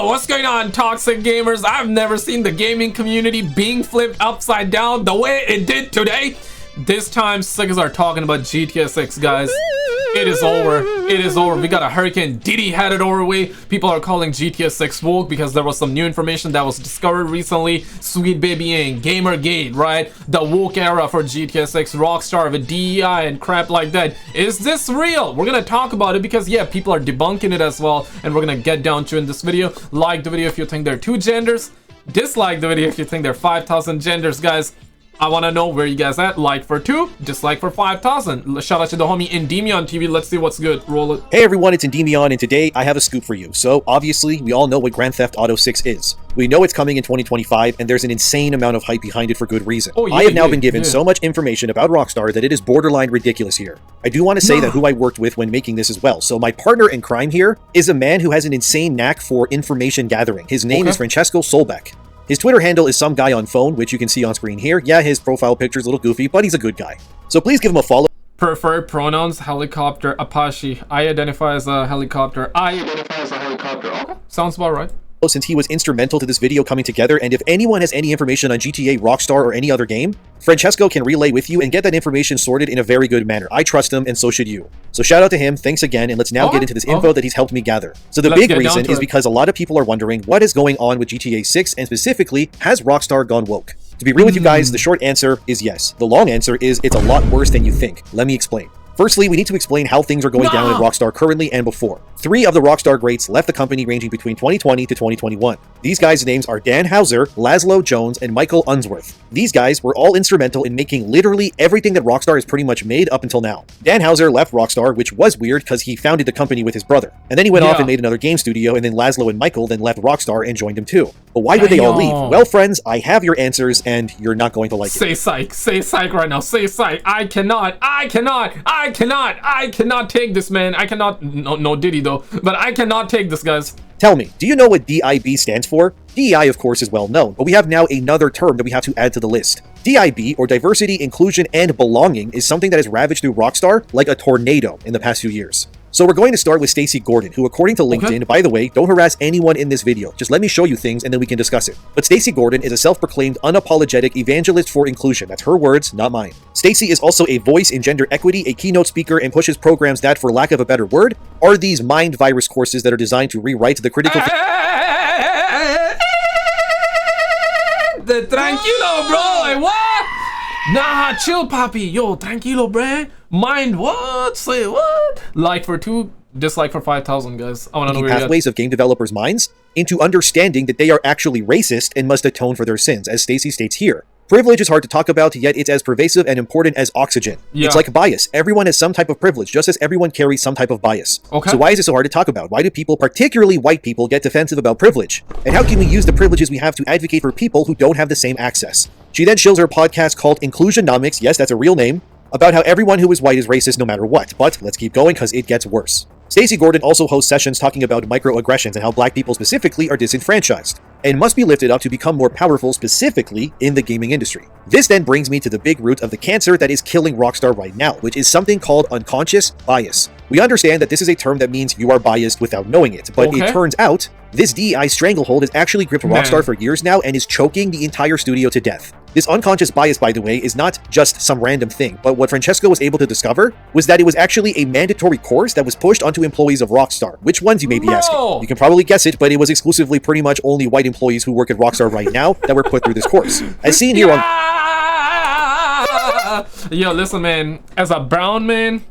What's going on, toxic gamers? I've never seen the gaming community being flipped upside down the way it did today. This time, SKizzle are talking about GTA 6, guys. It is over. It is over. We got a Hurricane Diddy headed our way. People are calling GTA 6 woke because there was some new information that was discovered recently. Sweet babying, Gamergate, right? The woke era for GTA 6, Rockstar with DEI and crap like that. Is this real? We're gonna talk about it because, yeah, people are debunking it as well, and we're gonna get down to in this video. Like the video if you think there are 2 genders. Dislike the video if you think there are 5,000 genders, guys. I want to know where you guys at. Like for 2, dislike for 5,000. Shout out to the homie EndymionTV. Let's see what's good. Roll it. Hey everyone, it's Endymion, and today I have a scoop for you. So obviously, we all know what Grand Theft Auto 6 is. We know it's coming in 2025, and there's an insane amount of hype behind it for good reason. Oh, yeah, I have now been given so much information about Rockstar that it is borderline ridiculous here. I do want to say that who I worked with when making this as well. So my partner in crime here is a man who has an insane knack for information gathering. His name is Francesco Solbeck. His Twitter handle is some guy on phone, which you can see on screen here. Yeah, his profile picture is a little goofy, but he's a good guy. So please give him a follow. Preferred pronouns, helicopter, Apache. I identify as a helicopter. Okay, sounds about right. Since he was instrumental to this video coming together, and if anyone has any information on GTA, Rockstar, or any other game, Francesco can relay with you and get that information sorted in a very good manner. I trust him, and so should you. So shout out to him, thanks again, and let's now get into this info that he's helped me gather. So the big reason is because a lot of people are wondering what is going on with GTA 6, and specifically, has Rockstar gone woke? To be real with you guys, the short answer is yes. The long answer is it's a lot worse than you think. Let me explain. Firstly, we need to explain how things are going down in Rockstar currently and before. 3 of the Rockstar greats left the company ranging between 2020 to 2021. These guys' names are Dan Houser, Laszlo Jones, and Michael Unsworth. These guys were all instrumental in making literally everything that Rockstar has pretty much made up until now. Dan Houser left Rockstar, which was weird because he founded the company with his brother. And then he went off and made another game studio, and then Laszlo and Michael then left Rockstar and joined him too. But why did they all leave? Well, friends, I have your answers, and you're not going to like it. Say psych right now. Say psych. I cannot take this, man. I cannot, no Diddy though, but I cannot take this, guys. Tell me, do you know what DIB stands for? DEI, of course, is well known, but we have now another term that we have to add to the list. DIB, or Diversity, Inclusion, and Belonging, is something that has ravaged through Rockstar like a tornado in the past few years. So we're going to start with Stacy Gordon, who according to LinkedIn, by the way, don't harass anyone in this video, just let me show you things and then we can discuss it. But Stacy Gordon is a self-proclaimed unapologetic evangelist for inclusion. That's her words, not mine. Stacy is also a voice in gender equity, a keynote speaker, and pushes programs that, for lack of a better word, are these mind virus courses that are designed to rewrite the critical... Tranquilo, bro, like what? Nah, chill, papi. Yo, tranquilo, bro. Mind what? Say what? Like for 2, dislike for 5,000, guys. I want to know where pathways of game developers' minds into understanding that they are actually racist and must atone for their sins, as Stacy states here. Privilege is hard to talk about, yet it's as pervasive and important as oxygen. It's like bias. Everyone has some type of privilege, just as everyone carries some type of bias. So why is it so hard to talk about? Why do people, particularly white people, get defensive about privilege? And how can we use the privileges we have to advocate for people who don't have the same access? She then shills her podcast called Inclusionomics, yes, that's a real name, about how everyone who is white is racist no matter what. But let's keep going because it gets worse. Stacy Gordon also hosts sessions talking about microaggressions and how black people specifically are disenfranchised and must be lifted up to become more powerful, specifically in the gaming industry. This then brings me to the big root of the cancer that is killing Rockstar right now, which is something called unconscious bias. We understand that this is a term that means you are biased without knowing it, but it turns out this DEI stranglehold has actually gripped Rockstar for years now and is choking the entire studio to death. This unconscious bias, by the way, is not just some random thing, but what Francesco was able to discover was that it was actually a mandatory course that was pushed onto employees of Rockstar. Which ones, you may be asking? You can probably guess it, but it was exclusively pretty much only white employees who work at Rockstar right now that were put through this course. As seen here on... Yo, listen, man, as a brown man,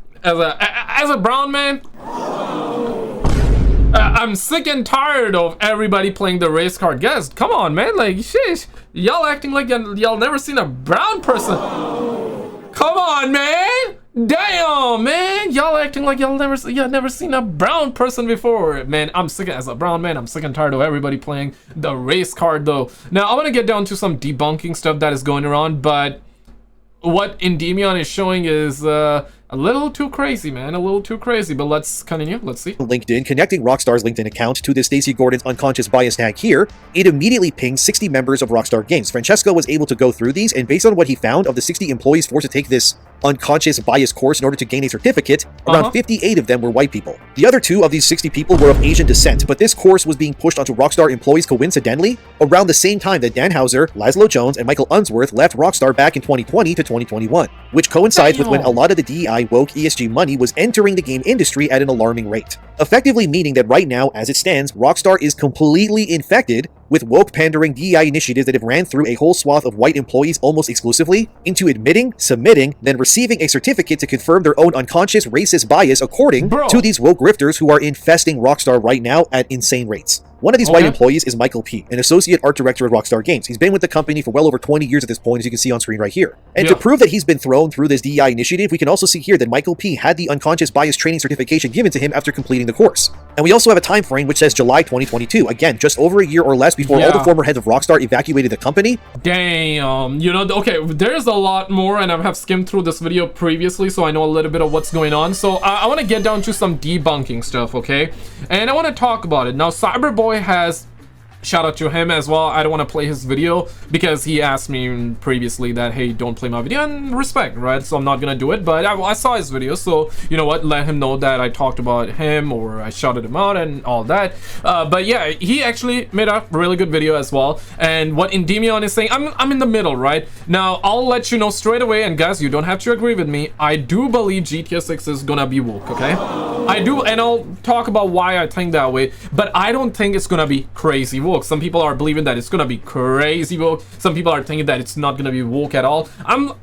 I'm sick and tired of everybody playing the race card. Guys, come on, man. Like, sheesh. Y'all acting like y'all never seen a brown person. Come on, man. Damn, man. Y'all acting like y'all never seen a brown person before. Man, I'm sick as a brown man. I'm sick and tired of everybody playing the race card, though. Now, I want to get down to some debunking stuff that is going around, but what Endymion is showing is A little too crazy, man. A little too crazy. But let's continue. Let's see. LinkedIn, connecting Rockstar's LinkedIn account to the Stacey Gordon's unconscious bias tag here, it immediately pinged 60 members of Rockstar Games. Francesco was able to go through these, and based on what he found, of the 60 employees forced to take this unconscious bias course in order to gain a certificate, around 58 of them were white people. The other 2 of these 60 people were of Asian descent, but this course was being pushed onto Rockstar employees coincidentally around the same time that Dan Houser, Laszlo Jones, and Michael Unsworth left Rockstar back in 2020 to 2021, which coincides with when a lot of the DEI woke ESG money was entering the game industry at an alarming rate. Effectively meaning that right now, as it stands, Rockstar is completely infected with woke pandering DEI initiatives that have ran through a whole swath of white employees almost exclusively into admitting, submitting, then receiving a certificate to confirm their own unconscious racist bias according to these woke grifters who are infesting Rockstar right now at insane rates. One of these white employees is Michael P., an associate art director at Rockstar Games. He's been with the company for well over 20 years at this point, as you can see on screen right here. And to prove that he's been thrown through this DEI initiative, we can also see here that Michael P. had the unconscious bias training certification given to him after completing the course. And we also have a time frame which says July 2022. Again, just over a year or less before all the former heads of Rockstar evacuated the company. Damn. You know, okay, there's a lot more, and I have skimmed through this video previously, so I know a little bit of what's going on. So I want to get down to some debunking stuff, okay? And I want to talk about it. Now, Cyberboy has... Shout out to him as well. I don't want to play his video because he asked me previously that, hey, don't play my video, and respect, right? So I'm not gonna do it, but I saw his video, so you know what, let him know that I talked about him or I shouted him out and all that. But yeah, he actually made a really good video as well. And what Endymion is saying, I'm in the middle, right? Now I'll let you know straight away, and guys, you don't have to agree with me. I do believe GTA 6 is gonna be woke, okay? I do, and I'll talk about why I think that way, but I don't think it's gonna be crazy woke. Some people are believing that it's gonna be crazy woke. Some people are thinking that it's not gonna be woke at all. I'm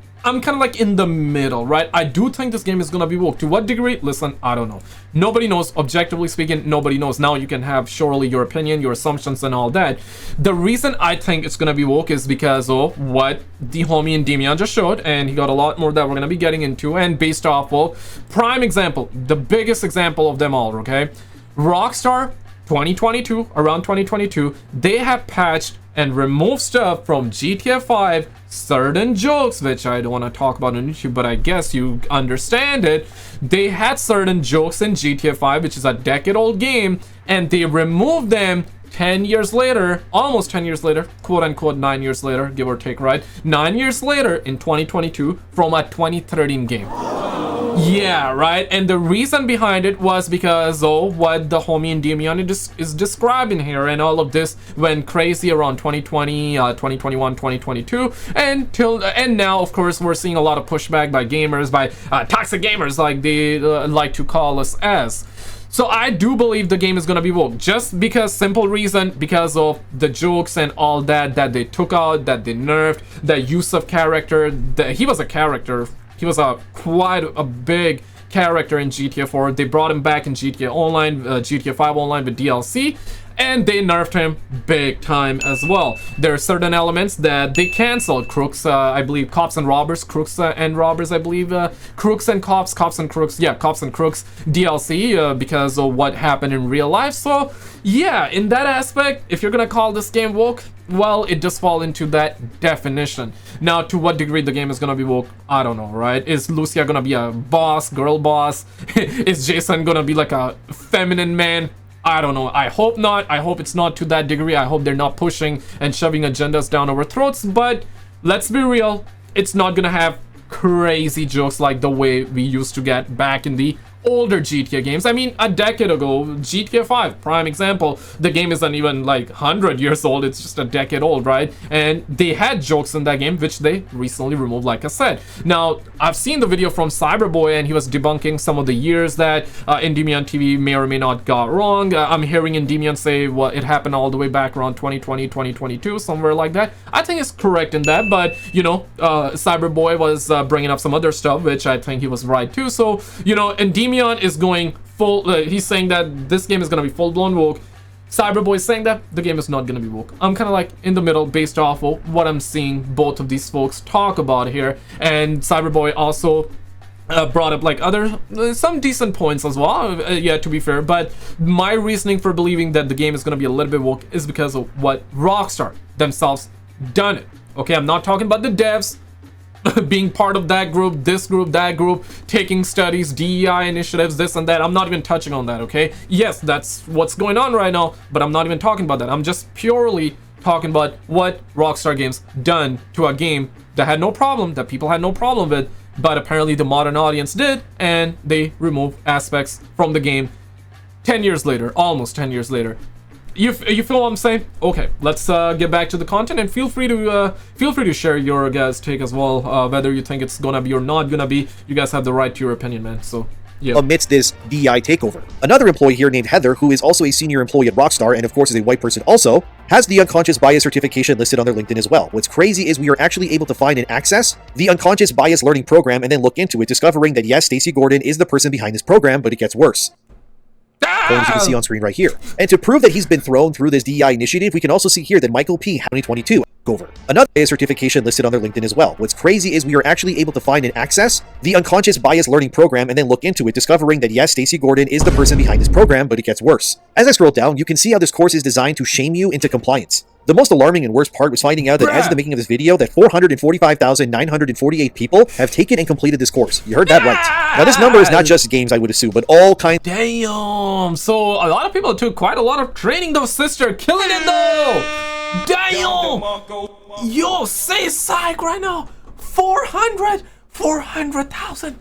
kind of like in the middle, right? I do think this game is gonna be woke. To what degree? Listen, I don't know. Nobody knows. Objectively speaking, nobody knows. Now you can have surely your opinion, your assumptions, and all that. The reason I think it's gonna be woke is because of what the homie Endymion just showed, and he got a lot more that we're gonna be getting into, and based off of prime example, the biggest example of them all, okay? Rockstar 2022, around 2022, they have patched and removed stuff from GTA 5, certain jokes, which I don't want to talk about on YouTube, but I guess you understand it. They had certain jokes in GTA 5, which is a decade-old game, and they removed them 10 years later, almost 10 years later, quote-unquote 9 years later, give or take, right? 9 years later in 2022 from a 2013 game. Yeah, right. And the reason behind it was because of what the homie Endymion is describing here, and all of this went crazy around 2020, 2021, 2022, and now of course we're seeing a lot of pushback by gamers, by toxic gamers, like they like to call us as. So I do believe the game is gonna be woke, just because, simple reason, because of the jokes and all that they took out, that they nerfed, the use of character. He was a character. He was quite a big character in GTA 4. They brought him back in GTA Online, GTA 5 Online with DLC, and they nerfed him big time as well. There are certain elements that they canceled. Crooks, I believe, cops and robbers, crooks and robbers, I believe, crooks and cops, cops and crooks, yeah, cops and crooks DLC because of what happened in real life. So yeah, in that aspect, if you're gonna call this game woke, well, it does fall into that definition. Now, to what degree the game is gonna be woke, I don't know, right? Is Lucia gonna be a boss, girl boss? Is Jason gonna be like a feminine man? I don't know. I hope not. I hope it's not to that degree. I hope they're not pushing and shoving agendas down our throats. But let's be real, it's not gonna have crazy jokes like the way we used to get back in the older GTA games. I mean, a decade ago, GTA 5, prime example, the game isn't even like 100 years old, it's just a decade old, right? And they had jokes in that game, which they recently removed, like I said. Now, I've seen the video from Cyberboy, and he was debunking some of the years that EndymionTV may or may not got wrong. I'm hearing Endymion say, well, it happened all the way back around 2020, 2022, somewhere like that. I think it's correct in that, but, you know, Cyberboy was bringing up some other stuff, which I think he was right too. So, you know, Endymion is going full, he's saying that this game is going to be full-blown woke. Cyberboy is saying that the game is not going to be woke. I'm kind of like in the middle based off of what I'm seeing both of these folks talk about here. And Cyberboy also brought up like some decent points as well, yeah, to be fair. But my reasoning for believing that the game is going to be a little bit woke is because of what Rockstar themselves done it. Okay, I'm not talking about the devs. being part of that group, this group, that group, taking studies, DEI initiatives, this and that. I'm not even touching on that, okay? Yes, that's what's going on right now, but I'm not even talking about that. I'm just purely talking about what Rockstar Games done to a game that had no problem, that people had no problem with, but apparently the modern audience did, and they removed aspects from the game 10 years later, almost 10 years later. You feel what I'm saying? Okay, let's get back to the content, and feel free to share your guys' take as well, whether you think it's gonna be or not gonna be. You guys have the right to your opinion, man. So yeah. Amidst this DEI takeover, another employee here named Heather, who is also a senior employee at Rockstar and of course is a white person also, has the unconscious bias certification listed on their LinkedIn as well. What's crazy is we are actually able to find and access the unconscious bias learning program and then look into it, discovering that yes, Stacy Gordon is the person behind this program, but it gets worse. As you can see on screen right here. And to prove that he's been thrown through this DEI initiative, we can also see here that Michael P. 2022 over. Another bias certification listed on their LinkedIn as well. What's crazy is we are actually able to find and access the unconscious bias learning program and then look into it, discovering that yes, Stacy Gordon is the person behind this program, but it gets worse. As I scroll down, you can see how this course is designed to shame you into compliance. The most alarming and worst part was finding out that as of the making of this video, that 445,948 people have taken and completed this course. You heard that right. Now this number is not just games, I would assume, but all kinds. Damn. So a lot of people took quite a lot of training though, sister. Killing it though. Damn. Yo, say psych right now. 400,000.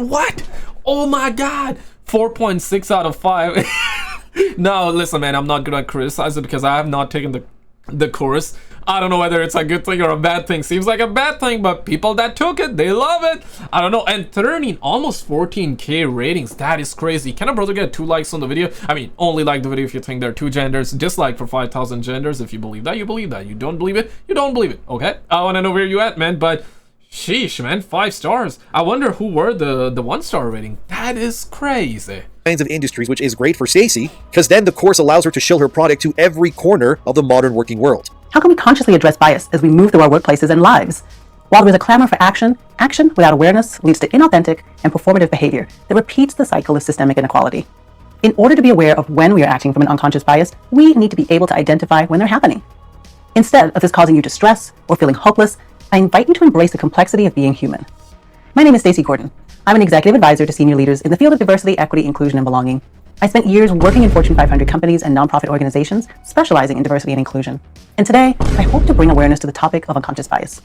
What? Oh my God. 4.6 out of 5. No, listen, man, I'm not gonna criticize it because I have not taken the course. I don't know whether it's a good thing or a bad thing. Seems like a bad thing, but people that took it, they love it. I don't know. And 13, almost 14K ratings. That is crazy. Can a brother get 2 likes on the video? I mean, only like the video if you think there are 2 genders. Dislike for 5,000 genders. If you believe that, you believe that. You don't believe it, you don't believe it. Okay? I want to know where you at, man. But sheesh, man, 5 stars. I wonder who were the 1-star rating. That is crazy. Kinds of industries, which is great for Stacy, because then the course allows her to shill her product to every corner of the modern working world. How can we consciously address bias as we move through our workplaces and lives? While there's a clamor for action, action without awareness leads to inauthentic and performative behavior that repeats the cycle of systemic inequality. In order to be aware of when we are acting from an unconscious bias, we need to be able to identify when they're happening. Instead of this causing you distress or feeling hopeless, I invite you to embrace the complexity of being human. My name is Stacy Gordon. I'm an executive advisor to senior leaders in the field of diversity, equity, inclusion, and belonging. I spent years working in Fortune 500 companies and nonprofit organizations specializing in diversity and inclusion. And today, I hope to bring awareness to the topic of unconscious bias.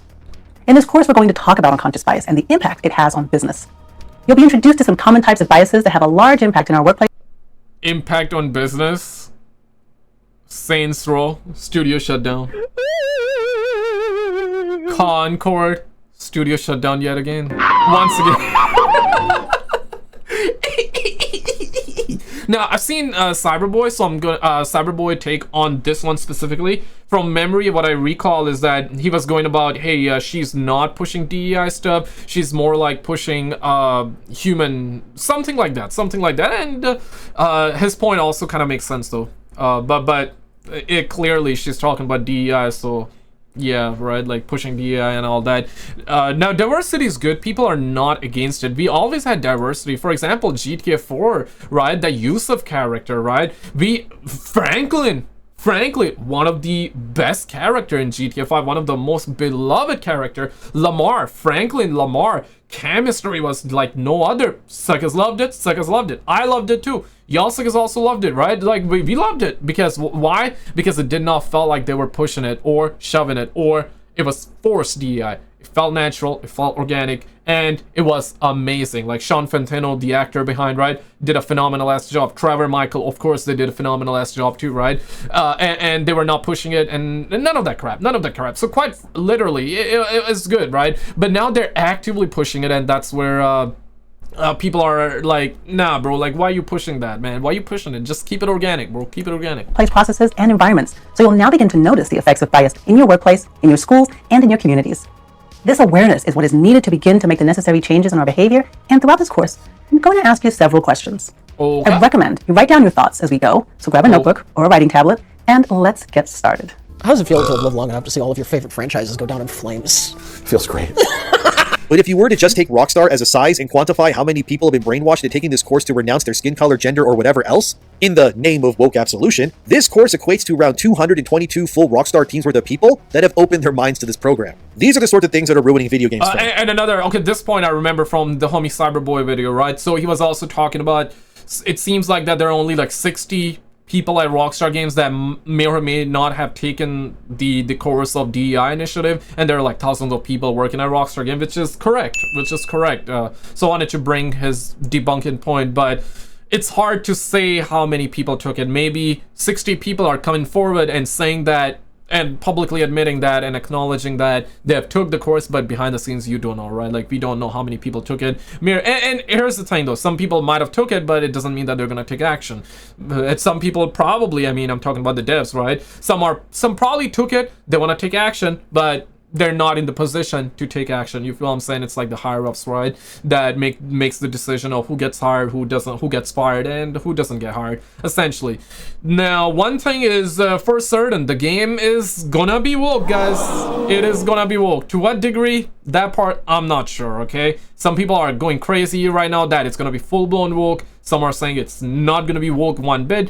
In this course, we're going to talk about unconscious bias and the impact it has on business. You'll be introduced to some common types of biases that have a large impact in our workplace. Impact on business. Saints Row. Studio shut down. Concord. Studio shut down yet again. Once again. Now, I've seen Cyberboy, so I'm going to Cyberboy take on this one specifically. From memory, what I recall is that he was going about, hey, she's not pushing DEI stuff. She's more like pushing human, something like that. And his point also kind of makes sense, though. But it clearly, she's talking about DEI, so... yeah, right, like pushing DEI and all that. Now, diversity is good. People are not against it. We always had diversity. For example, GTA 4, right? The use of character, right? Franklin, one of the best character in GTA 5, one of the most beloved character. Franklin Lamar, chemistry was like no other. Suckers loved it. I loved it too. Y'all suckers also loved it, right? Like, we loved it. Because, why? Because it did not feel like they were pushing it or shoving it or it was forced DEI. It felt natural, it felt organic, and it was amazing. Like, Sean Fantino, the actor behind, right, did a phenomenal ass job. Trevor Michael, of course, they did a phenomenal ass job too, right? And they were not pushing it, and none of that crap. So quite literally, it was good, right? But now they're actively pushing it, and that's where people are like, nah, bro, like, why are you pushing that, man? Why are you pushing it? Just keep it organic, bro. Keep it organic. Place processes and environments, so you'll now begin to notice the effects of bias in your workplace, in your schools, and in your communities. This awareness is what is needed to begin to make the necessary changes in our behavior, and throughout this course, I'm going to ask you several questions. Okay. I recommend you write down your thoughts as we go, so grab a notebook or a writing tablet, and let's get started. How does it feel to have lived long enough to see all of your favorite franchises go down in flames? Feels great. But if you were to just take Rockstar as a size and quantify how many people have been brainwashed into taking this course to renounce their skin color, gender, or whatever else, in the name of woke absolution, this course equates to around 222 full Rockstar teams worth of people that have opened their minds to this program. These are the sort of things that are ruining video games. And another, okay, this point I remember from the homie Cyberboy video, right? So he was also talking about, it seems like that there are only like 60 people at Rockstar Games that may or may not have taken the course of DEI initiative, and there are like thousands of people working at Rockstar Games, which is correct. So I wanted to bring his debunking point, but it's hard to say how many people took it. Maybe 60 people are coming forward and saying that, and publicly admitting that and acknowledging that they have took the course, but behind the scenes you don't know, right? Like, we don't know how many people took it. And here's the thing though, some people might have took it, but it doesn't mean that they're gonna take action. Some people probably, I mean, I'm talking about the devs, right? Some probably took it, they want to take action, but they're not in the position to take action. You feel what I'm saying? It's like the higher ups, right, that makes the decision of who gets hired, who doesn't, who gets fired, and who doesn't get hired, essentially. Now, one thing is for certain, the game is gonna be woke, guys. It is gonna be woke. To what degree? That part I'm not sure. Okay, some people are going crazy right now that it's gonna be full-blown woke. Some are saying it's not gonna be woke one bit,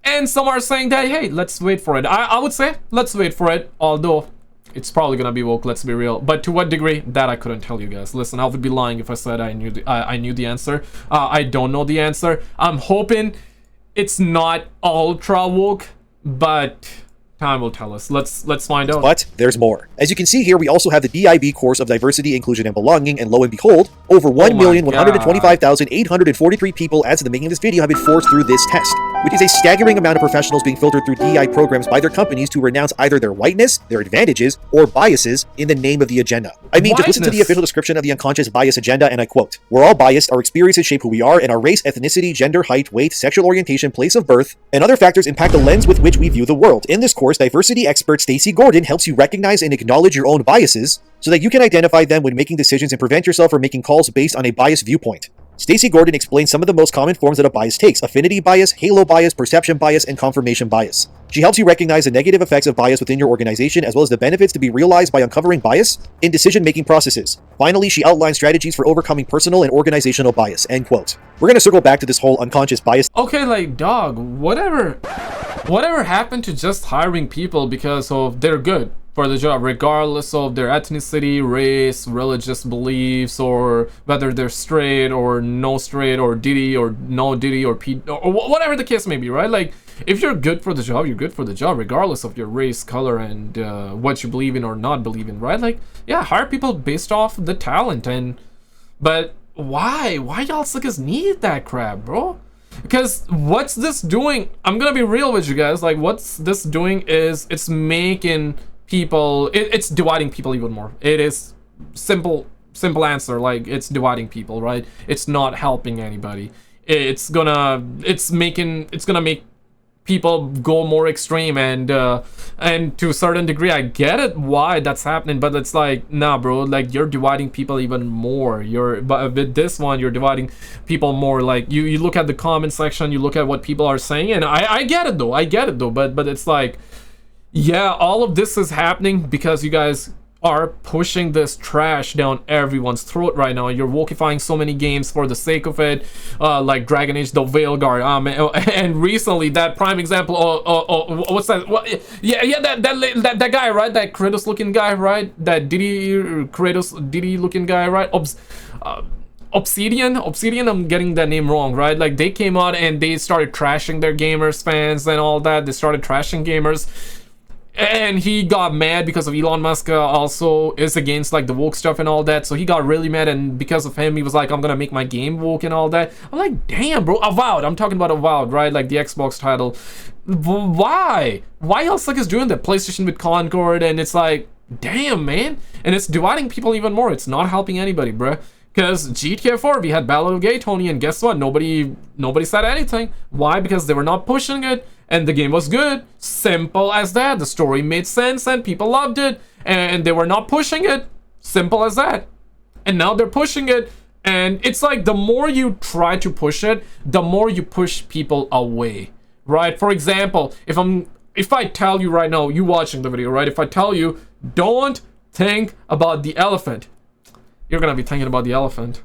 and some are saying that, hey, let's wait for it. I would say let's wait for it, although it's probably gonna be woke, let's be real. But to what degree, that I couldn't tell you guys. Listen, I would be lying if I said I knew the answer. I don't know the answer. I'm hoping it's not ultra woke, but time will tell us. Let's find out. But there's more. As you can see here, we also have the DIB course of Diversity, Inclusion, and Belonging, and lo and behold, over 1,125,843 people as of the making of this video have been forced through this test, which is a staggering amount of professionals being filtered through DEI programs by their companies to renounce either their whiteness, their advantages, or biases in the name of the agenda. I mean, just listen to the official description of the unconscious bias agenda, and I quote, "We're all biased, our experiences shape who we are, and our race, ethnicity, gender, height, weight, sexual orientation, place of birth, and other factors impact the lens with which we view the world. In this course, diversity expert Stacey Gordon helps you recognize and acknowledge your own biases so that you can identify them when making decisions and prevent yourself from making calls based on a biased viewpoint. Stacey Gordon explains some of the most common forms that a bias takes: affinity bias, halo bias, perception bias, and confirmation bias. She helps you recognize the negative effects of bias within your organization, as well as the benefits to be realized by uncovering bias in decision-making processes. Finally, she outlines strategies for overcoming personal and organizational bias." End quote. We're gonna circle back to this whole unconscious bias. Okay, like, dog, whatever happened to just hiring people because of they're good for the job, regardless of their ethnicity, race, religious beliefs, or whether they're straight or no straight, or Diddy or no Diddy, or whatever the case may be, right? Like, if you're good for the job, you're good for the job, regardless of your race, color, and what you believe in or not believe in, right? Like, yeah, hire people based off the talent, but why y'all suckers need that crap, bro? Because what's this doing? I'm gonna be real with you guys. Like, what's this doing is it's making people, it's dividing people even more. It is simple answer. Like, it's dividing people, right? It's not helping anybody. It's gonna make people go more extreme, and to a certain degree I get it why that's happening, but it's like, nah, bro, like, you're dividing people even more. But with this one, you're dividing people more. Like, you look at the comment section, you look at what people are saying, and I get it though, but it's like, yeah, all of this is happening because you guys are pushing this trash down everyone's throat right now. You're wokeifying so many games for the sake of it, like Dragon Age, the Veilguard, and recently that prime example. What's that? That guy, right? That Kratos looking guy, right? That Kratos Diddy looking guy, right? Obsidian, I'm getting that name wrong, right? Like, they came out and they started trashing their gamers, fans, and all that. They started trashing gamers. And he got mad because of Elon Musk also is against, like, the woke stuff and all that. So he got really mad, and because of him, he was like, I'm gonna make my game woke and all that. I'm like, damn, bro. Avowed. I'm talking about Avowed, right? Like the Xbox title. Why else like is doing that? PlayStation with Concord, and it's like, damn, man. And it's dividing people even more. It's not helping anybody, bro. Because GTA 4, we had Battle of Gay Tony, and guess what? Nobody said anything. Why? Because they were not pushing it, and the game was good. Simple as that. The story made sense, and people loved it, and they were not pushing it. Simple as that. And now they're pushing it, and it's like, the more you try to push it, the more you push people away, right? For example, if I tell you right now, you watching the video, right? If I tell you, don't think about the elephant, you're gonna be thinking about the elephant.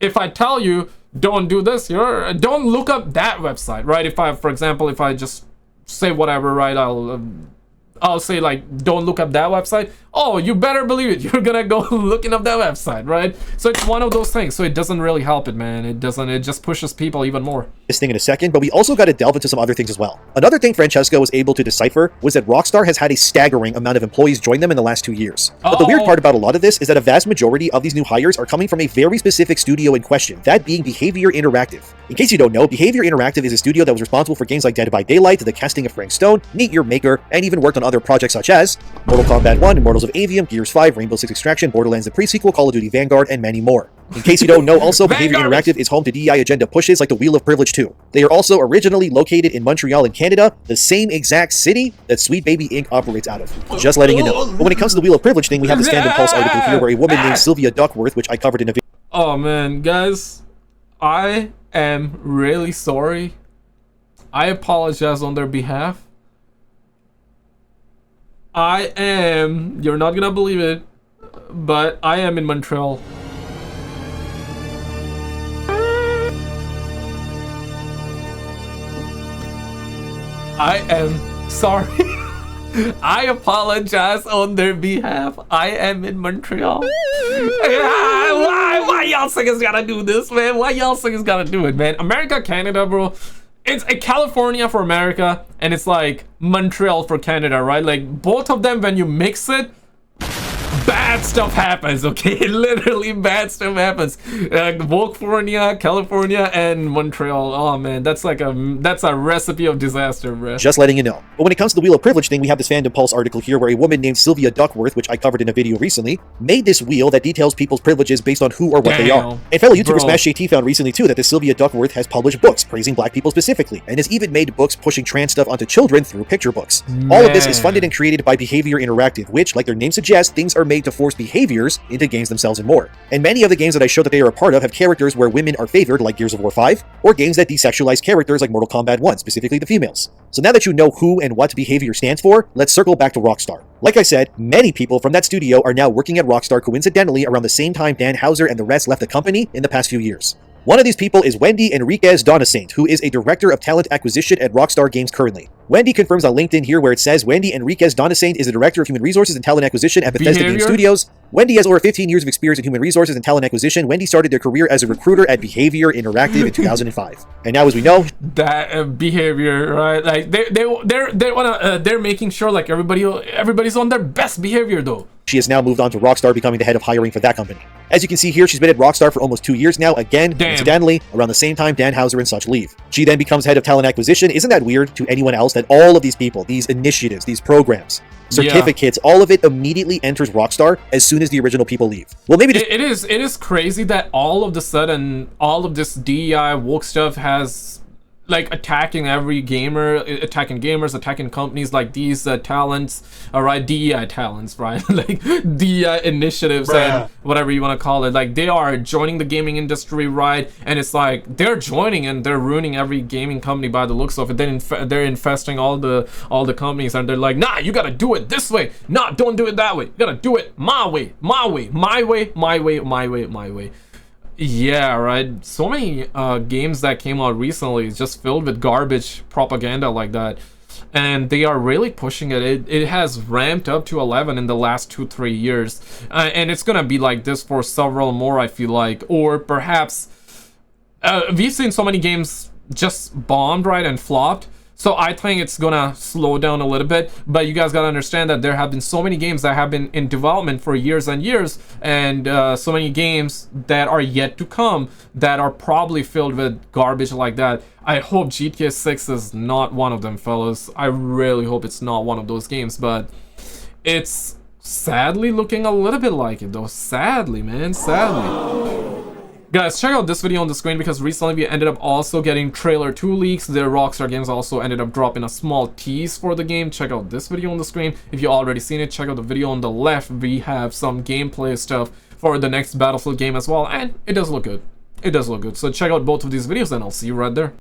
If I tell you don't do this, don't look up that website, right? If I, for example, if I just say whatever, right, I'll say like, don't look up that website. Oh, you better believe it, you're gonna go looking up that website, right? So it's one of those things. So it doesn't really help it, man. It just pushes people even more. This thing in a second, but we also got to delve into some other things as well. Another thing Francesco was able to decipher was that Rockstar has had a staggering amount of employees join them in the last 2 years. But the weird part about a lot of this is that a vast majority of these new hires are coming from a very specific studio in question, that being Behavior Interactive. In case you don't know, Behavior Interactive is a studio that was responsible for games like Dead by Daylight, the casting of Frank Stone, Meet Your Maker, and even worked on other projects such as Mortal Kombat 1, Immortals of Avium, Gears 5, Rainbow Six Extraction, Borderlands the pre-sequel, Call of Duty Vanguard, and many more. In case you don't know, also, Behavior Interactive is home to DEI Agenda pushes like the Wheel of Privilege 2. They are also originally located in Montreal in Canada, the same exact city that Sweet Baby Inc. operates out of. Just letting you know. But when it comes to the Wheel of Privilege thing, we have the Stand and Pulse article here where a woman named Sylvia Duckworth, which I covered in a video. Oh man, guys, I am really sorry. I apologize on their behalf. You're not gonna believe it, but I am in Montreal. I am sorry. I apologize on their behalf. I am in Montreal. Why y'all suckers gotta do this, man? Why y'all suckers gotta do it, man? America, Canada, bro. It's a California for America, and it's like Montreal for Canada, right? Like both of them, when you mix it, bad stuff happens, okay? Literally bad stuff happens. California, and Montreal. Oh man, that's a recipe of disaster, bro. Just letting you know. But when it comes to the Wheel of Privilege thing, we have this Fandom Pulse article here where a woman named Sylvia Duckworth, which I covered in a video recently, made this wheel that details people's privileges based on who or what they are. And fellow YouTuber Smash JT found recently too that this Sylvia Duckworth has published books praising black people specifically, and has even made books pushing trans stuff onto children through picture books. Man. All of this is funded and created by Behavior Interactive, which, like their name suggests, things are made to force behaviors into games themselves and more. And many of the games that I showed that they are a part of have characters where women are favored, like Gears of War 5, or games that desexualize characters like Mortal Kombat 1, specifically the females. So now that you know who and what Behavior stands for, let's circle back to Rockstar. Like I said, many people from that studio are now working at Rockstar coincidentally around the same time Dan Houser and the rest left the company in the past few years. One of these people is Wendy Enriquez Donasaint, who is a director of talent acquisition at Rockstar Games currently. Wendy confirms on LinkedIn here where it says Wendy Enriquez Donasaint is the director of human resources and talent acquisition at Bethesda Game Studios. Wendy has over 15 years of experience in human resources and talent acquisition. Wendy started their career as a recruiter at Behavior Interactive in 2005. And now, as we know, that Behavior, right? Like they're making sure like everybody's on their best behavior though. She has now moved on to Rockstar, becoming the head of hiring for that company. As you can see here, she's been at Rockstar for almost 2 years now, again, incidentally, around the same time Dan Houser and such leave. She then becomes head of talent acquisition. Isn't that weird to anyone else that all of these people, these initiatives, these programs, certificates, all of it immediately enters Rockstar as soon as the original people leave? Well, maybe it is crazy that all of the sudden all of this DEI woke stuff has like attacking every gamer, attacking gamers, attacking companies like these talents, all right, DEI talents, right? Like DEI initiatives and whatever you want to call it. Like they are joining the gaming industry, right? And it's like they're joining and they're ruining every gaming company by the looks of it. Then they're infesting all the companies, and they're like, nah, you gotta do it this way. Nah, don't do it that way. You gotta do it my way, my way, my way, my way, my way, my way. Yeah, right. So many games that came out recently is just filled with garbage propaganda like that, and they are really pushing it. It has ramped up to 11 in the last 2-3 years, and it's gonna be like this for several more, I feel like. Or perhaps we've seen so many games just bombed, right, and flopped. So I think it's gonna slow down a little bit, but you guys gotta understand that there have been so many games that have been in development for years and years, and so many games that are yet to come that are probably filled with garbage like that. I hope GTA 6 is not one of them, fellas. I really hope it's not one of those games, but it's sadly looking a little bit like it though. Sadly, man, sadly. Guys, check out this video on the screen because recently we ended up also getting trailer 2 leaks. The Rockstar Games also ended up dropping a small tease for the game. Check out this video on the screen. If you already seen it, check out the video on the left. We have some gameplay stuff for the next Battlefield game as well, and it does look good. It does look good. So check out both of these videos and I'll see you right there.